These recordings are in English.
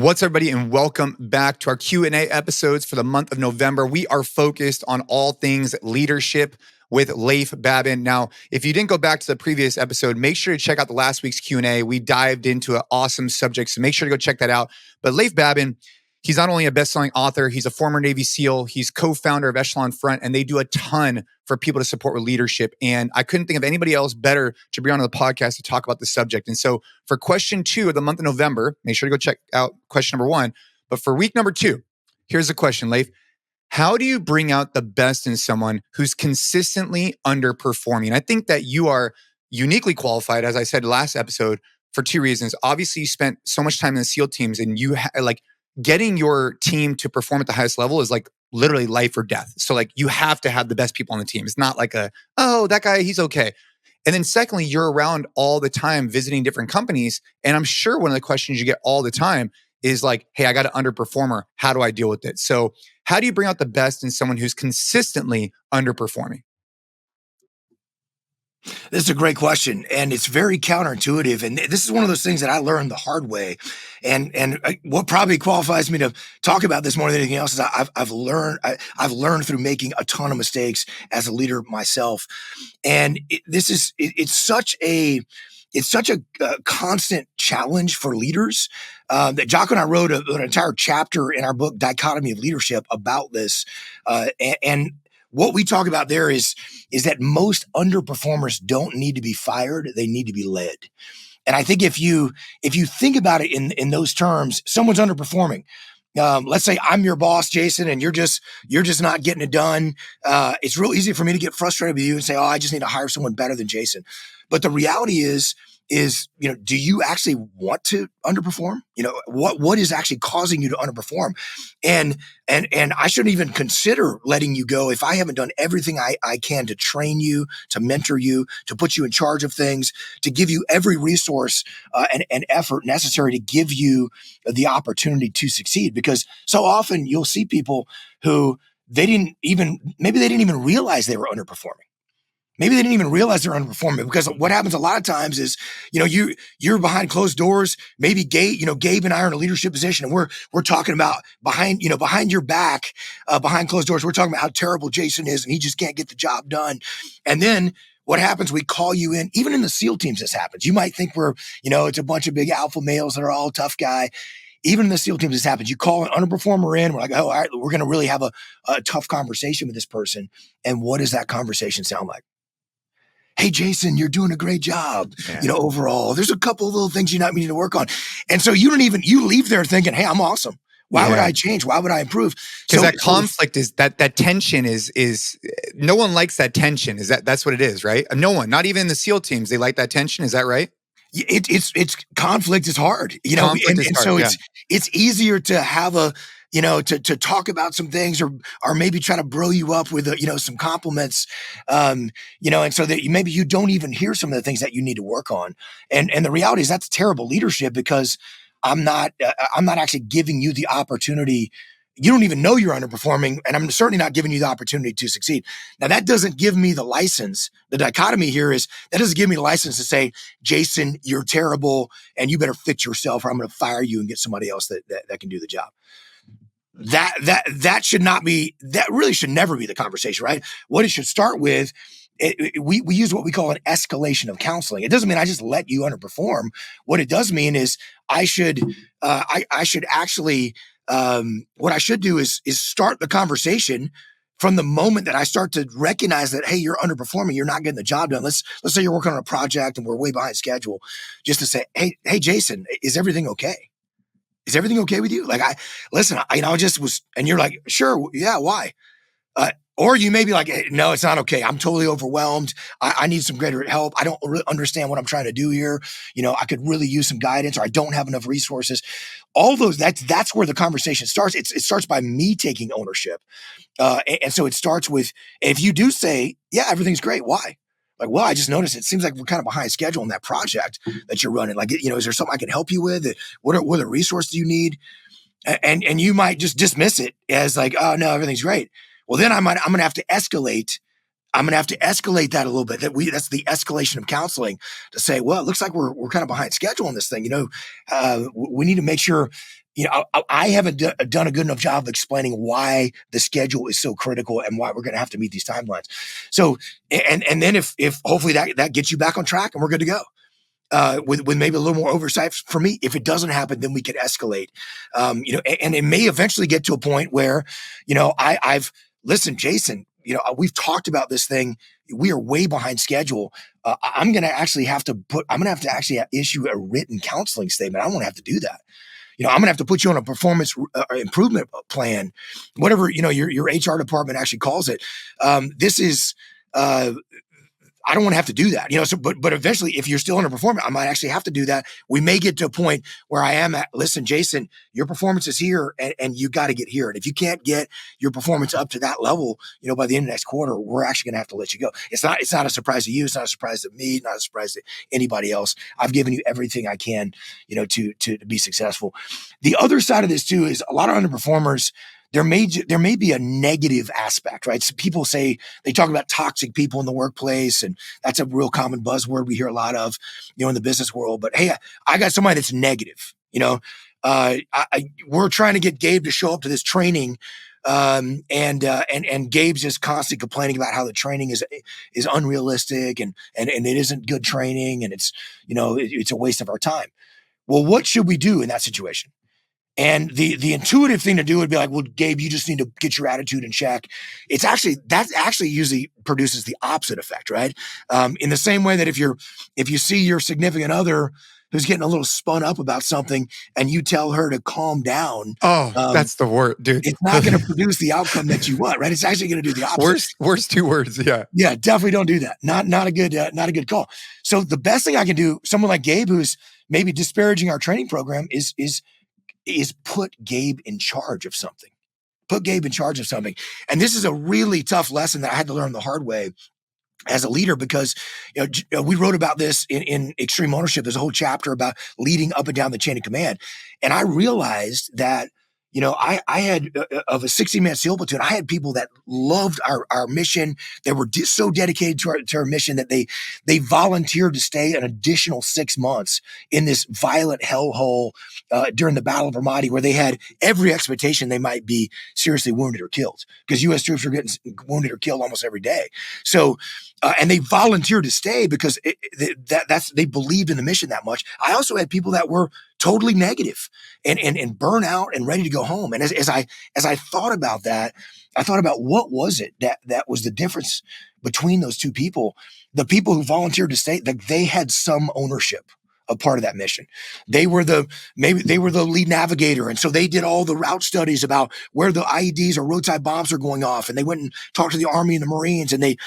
What's up, everybody, and welcome back to our Q&A episodes for the month of November. We are focused on all things leadership with Leif Babin. Now, if you didn't go back to the previous episode, make sure to check out the last week's Q&A. We dived into an awesome subject, so make sure to go check that out. But Leif Babin, he's not only a best-selling author, he's a former Navy SEAL, he's co-founder of Echelon Front, and they do a ton for people to support with leadership. And I couldn't think of anybody else better to bring on the podcast to talk about this subject. And so for question 2 of the month of November, make sure to go check out question number 1. But for week number 2, here's the question, Leif. How do you bring out the best in someone who's consistently underperforming? I think that you are uniquely qualified, as I said last episode, for 2 reasons. Obviously, you spent so much time in the SEAL teams, and you getting your team to perform at the highest level is like literally life or death. So like you have to have the best people on the team. It's not like that guy, he's okay. And then secondly, you're around all the time visiting different companies. And I'm sure one of the questions you get all the time is like, hey, I got an underperformer. How do I deal with it? So how do you bring out the best in someone who's consistently underperforming? This is a great question, and it's very counterintuitive. And this is one of those things that I learned the hard way. And what probably qualifies me to talk about this more than anything else is I've learned through making a ton of mistakes as a leader myself. And it's such a constant challenge for leaders that Jocko and I wrote an entire chapter in our book, Dichotomy of Leadership, about this. And what we talk about there is that most underperformers don't need to be fired; they need to be led. And I think if you think about it in those terms, someone's underperforming. Let's say I'm your boss, Jason, and you're just not getting it done. It's real easy for me to get frustrated with you and say, "Oh, I just need to hire someone better than Jason." But the reality is, do you actually want to underperform? What is actually causing you to underperform? And I shouldn't even consider letting you go if I haven't done everything I can to train you, to mentor you, to put you in charge of things, to give you every resource and effort necessary to give you the opportunity to succeed. Because so often you'll see people who maybe they didn't even realize they were underperforming. Maybe they didn't even realize they're underperforming, because what happens a lot of times is, you're behind closed doors. Maybe Gabe and I are in a leadership position, and we're talking about behind your back, behind closed doors. We're talking about how terrible Jason is, and he just can't get the job done. And then what happens? We call you in. Even in the SEAL teams, this happens. You might think it's a bunch of big alpha males that are all tough guy. Even in the SEAL teams, this happens. You call an underperformer in. We're like, oh, all right, we're going to really have a tough conversation with this person. And what does that conversation sound like? Hey, Jason, you're doing a great job. Yeah. Overall, there's a couple of little things you need to work on. And so you leave there thinking, hey, I'm awesome. Why would I change? Why would I improve? Because that conflict is that tension is no one likes that tension. That's what it is, right? No one, not even the SEAL teams, they like that tension. Is that right? It's conflict is hard, So it's easier to have to talk about some things or maybe try to bro you up with some compliments, and so that maybe you don't even hear some of the things that you need to work on. And the reality is that's terrible leadership, because I'm not actually giving you the opportunity. You don't even know you're underperforming, and I'm certainly not giving you the opportunity to succeed. Now, that doesn't give me the license. The dichotomy here is that doesn't give me the license to say, Jason, you're terrible, and you better fix yourself, or I'm going to fire you and get somebody else that can do the job. That should not be. That really should never be the conversation, right? What it should start with. We use what we call an escalation of counseling. It doesn't mean I just let you underperform. What it does mean is I should actually. What I should do is start the conversation from the moment that I start to recognize that, hey, you're underperforming, you're not getting the job done. Let's say you're working on a project and we're way behind schedule. Just to say, hey, Jason, is everything okay? Is everything okay with you? Like, I just was, and you're like, sure, yeah, why? Or you may be like, hey, no, it's not okay. I'm totally overwhelmed. I need some greater help. I don't really understand what I'm trying to do here. I could really use some guidance, or I don't have enough resources. All those, that's where the conversation starts. It starts by me taking ownership. And so it starts with, if you do say, yeah, everything's great. Why? Like, well, I just noticed it seems like we're kind of behind schedule on that project that you're running. Like, is there something I can help you with? What are the resources you need? And you might just dismiss it as like, oh no, everything's great. Well, then I'm going to have to escalate. I'm going to have to escalate that a little bit. That's the escalation of counseling, to say, well, it looks like we're kind of behind schedule on this thing. We need to make sure I haven't done a good enough job of explaining why the schedule is so critical and why we're going to have to meet these timelines. So, and then if hopefully that gets you back on track and we're good to go. With maybe a little more oversight for me. If it doesn't happen, then we could escalate. And it may eventually get to a point where, I've listened, Jason. We've talked about this thing. We are way behind schedule. I'm going to actually have to issue a written counseling statement. I don't want to have to do that. I'm going to have to put you on a performance improvement plan, whatever, your HR department actually calls it. This is, I don't want to have to do that, but eventually if you're still underperforming, I might actually have to do that. We may get to a point where I am at, listen, Jason, your performance is here and you got to get here. And if you can't get your performance up to that level, by the end of next quarter, we're actually going to have to let you go. It's not a surprise to you. It's not a surprise to me, not a surprise to anybody else. I've given you everything I can, to be successful. The other side of this too is a lot of underperformers, there may be a negative aspect, right? So people say, they talk about toxic people in the workplace, and that's a real common buzzword we hear a lot of, in the business world. But hey, I got somebody that's negative. We're trying to get Gabe to show up to this training, and Gabe's just constantly complaining about how the training is unrealistic and it isn't good training, and it's a waste of our time. Well, what should we do in that situation? And the intuitive thing to do would be like, well, Gabe, you just need to get your attitude in check. That actually usually produces the opposite effect, right? In the same way that if you see your significant other who's getting a little spun up about something and you tell her to calm down. That's the word, dude. It's not going to produce the outcome that you want, right? It's actually going to do the opposite. Worst two words. Yeah. Yeah, definitely don't do that. Not a good call. So the best thing I can do, someone like Gabe, who's maybe disparaging our training program, is put Gabe in charge of something. Put Gabe in charge of something. And this is a really tough lesson that I had to learn the hard way as a leader, because we wrote about this in Extreme Ownership. There's a whole chapter about leading up and down the chain of command. And I realized that, I had of a 60-man SEAL platoon, I had people that loved our mission. They were so dedicated to our mission that they volunteered to stay an additional 6 months in this violent hellhole during the Battle of Ramadi, where they had every expectation they might be seriously wounded or killed, because U.S. troops were getting wounded or killed almost every day. So, and they volunteered to stay because they believed in the mission that much. I also had people that were totally negative and burn out and ready to go home. And as I thought about that, I thought about what was it that was the difference between those two people. The people who volunteered to stay, that they had some ownership a part of that mission. They were the lead navigator. And so they did all the route studies about where the IEDs or roadside bombs are going off. And they went and talked to the Army and the Marines, and they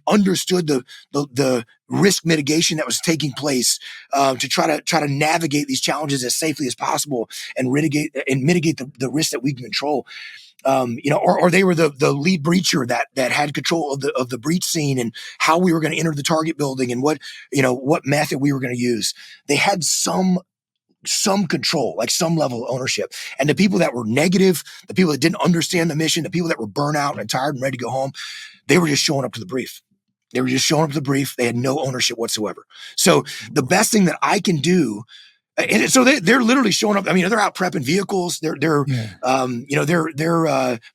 understood the risk mitigation that was taking place to try to navigate these challenges as safely as possible and mitigate the risk that we can control. Or they were the lead breacher that had control of the breach scene and how we were going to enter the target building and what method we were going to use. They had some control, like some level of ownership. And the people that were negative, the people that didn't understand the mission, the people that were burnt out and tired and ready to go home, they were just showing up to the brief. They had no ownership whatsoever. So the best thing that I can do. And so they're literally showing up. I mean, they're out prepping vehicles. They're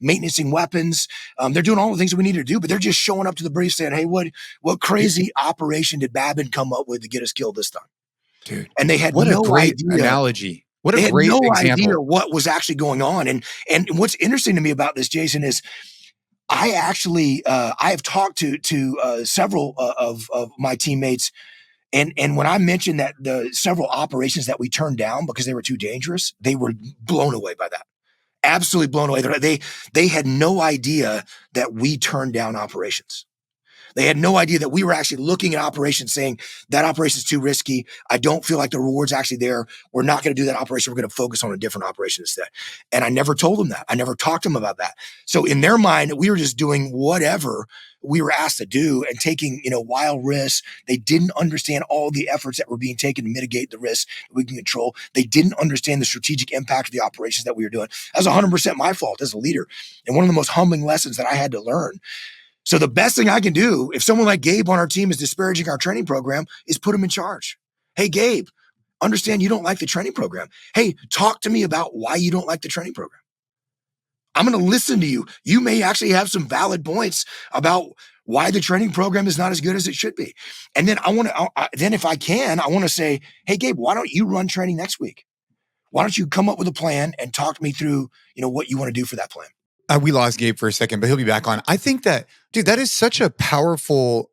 maintaining weapons. They're doing all the things that we need to do, but they're just showing up to the brief saying, "Hey, what crazy operation did Babin come up with to get us killed this time?" Dude, and they had what no a great idea. Analogy. What a great example. Idea what was actually going on. And what's interesting to me about this, Jason, is I actually I have talked to several of my teammates. And when I mentioned that the several operations that we turned down because they were too dangerous, they were blown away by that. Absolutely blown away. They had no idea that we turned down operations. They had no idea that we were actually looking at operations saying that operation is too risky. I don't feel like the reward's actually there. We're not going to do that operation. We're going to focus on a different operation instead. And I never told them that. I never talked to them about that. So in their mind, we were just doing whatever we were asked to do and taking, wild risks. They didn't understand all the efforts that were being taken to mitigate the risks that we can control. They didn't understand the strategic impact of the operations that we were doing. That was 100% my fault as a leader. And one of the most humbling lessons that I had to learn. So the best thing I can do, if someone like Gabe on our team is disparaging our training program, is put him in charge. Hey, Gabe, understand you don't like the training program. Hey, talk to me about why you don't like the training program. I'm going to listen to you. You may actually have some valid points about why the training program is not as good as it should be. And then then if I can, I want to say, hey, Gabe, why don't you run training next week? Why don't you come up with a plan and talk me through, what you want to do for that plan? We lost Gabe for a second, but he'll be back on. I think that, dude, that is such a powerful,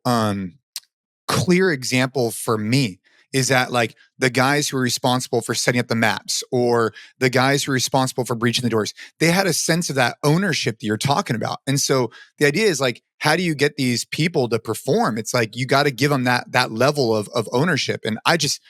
clear example for me, is that like the guys who are responsible for setting up the maps or the guys who are responsible for breaching the doors, they had a sense of that ownership that you're talking about. And so the idea is like, how do you get these people to perform? It's like, you got to give them that level of ownership. And I just,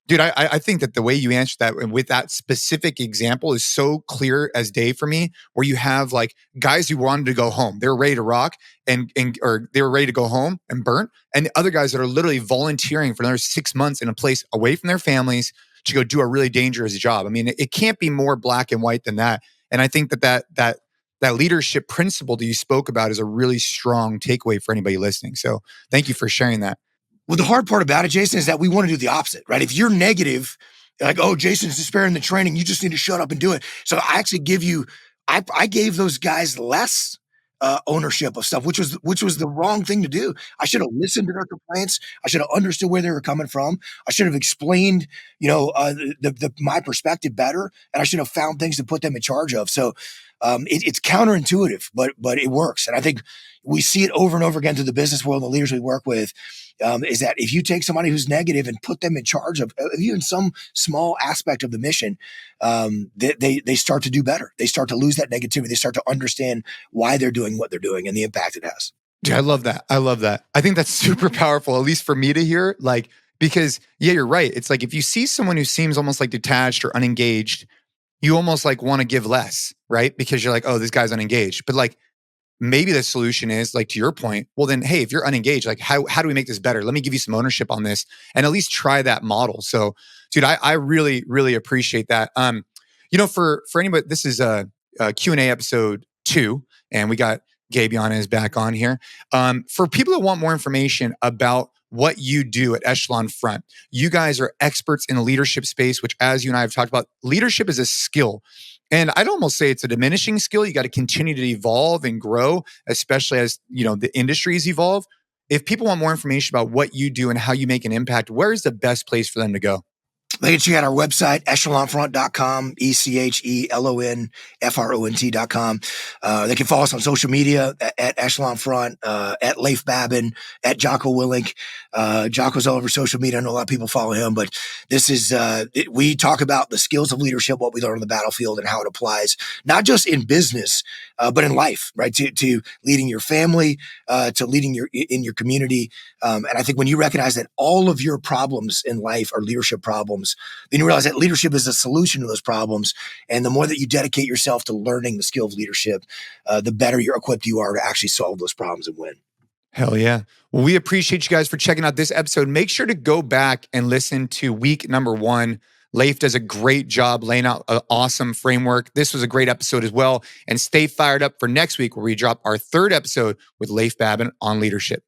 dude, I think that the way you answered that and with that specific example is so clear as day for me, where you have like guys who wanted to go home. They were ready to rock or they were ready to go home and burnt. And the other guys that are literally volunteering for another 6 months in a place away from their families to go do a really dangerous job. I mean, it can't be more black and white than that. And I think that leadership principle that you spoke about is a really strong takeaway for anybody listening. So thank you for sharing that. Well, the hard part about it, Jason, is that we want to do the opposite, right? If you're negative, like, oh, Jason's despairing the training, you just need to shut up and do it. So I actually I gave those guys less ownership of stuff, which was the wrong thing to do. I should have listened to their complaints. I should have understood where they were coming from. I should have explained, my perspective better, and I should have found things to put them in charge of. So it's counterintuitive, but it works. And I think we see it over and over again through the business world, the leaders we work with, is that if you take somebody who's negative and put them in charge of even some small aspect of the mission, they start to do better. They start to lose that negativity. They start to understand why they're doing what they're doing and the impact it has. Dude, I love that. I love that. I think that's super powerful, at least for me to hear. Like, because yeah, you're right. It's like if you see someone who seems almost like detached or unengaged, you almost like want to give less, right? Because you're like, oh, this guy's unengaged. But like maybe the solution is like, to your point, well then, hey, if you're unengaged, like how do we make this better? Let me give you some ownership on this and at least try that model. So dude, I really, really appreciate that. For anybody, this is a Q&A episode 2, and we got Gabe Yanez back on here. For people that want more information about what you do at Echelon Front, you guys are experts in the leadership space, which, as you and I have talked about, leadership is a skill. And I'd almost say it's a diminishing skill. You got to continue to evolve and grow, especially as the industries evolve. If people want more information about what you do and how you make an impact, where is the best place for them to go? They can check out our website, echelonfront.com, echelonfront.com. They can follow us on social media at Echelon Front, at Leif Babin, at Jocko Willink. Jocko's all over social media. I know a lot of people follow him, but this is, we talk about the skills of leadership, what we learn on the battlefield and how it applies, not just in business, but in life, right? To leading your family, to leading in your community. And I think when you recognize that all of your problems in life are leadership problems, then you realize that leadership is a solution to those problems. And the more that you dedicate yourself to learning the skill of leadership, the better you're equipped you are to actually solve those problems and win. Hell yeah. Well, we appreciate you guys for checking out this episode. Make sure to go back and listen to week number 1. Leif does a great job laying out an awesome framework. This was a great episode as well. And stay fired up for next week, where we drop our 3rd episode with Leif Babin on leadership.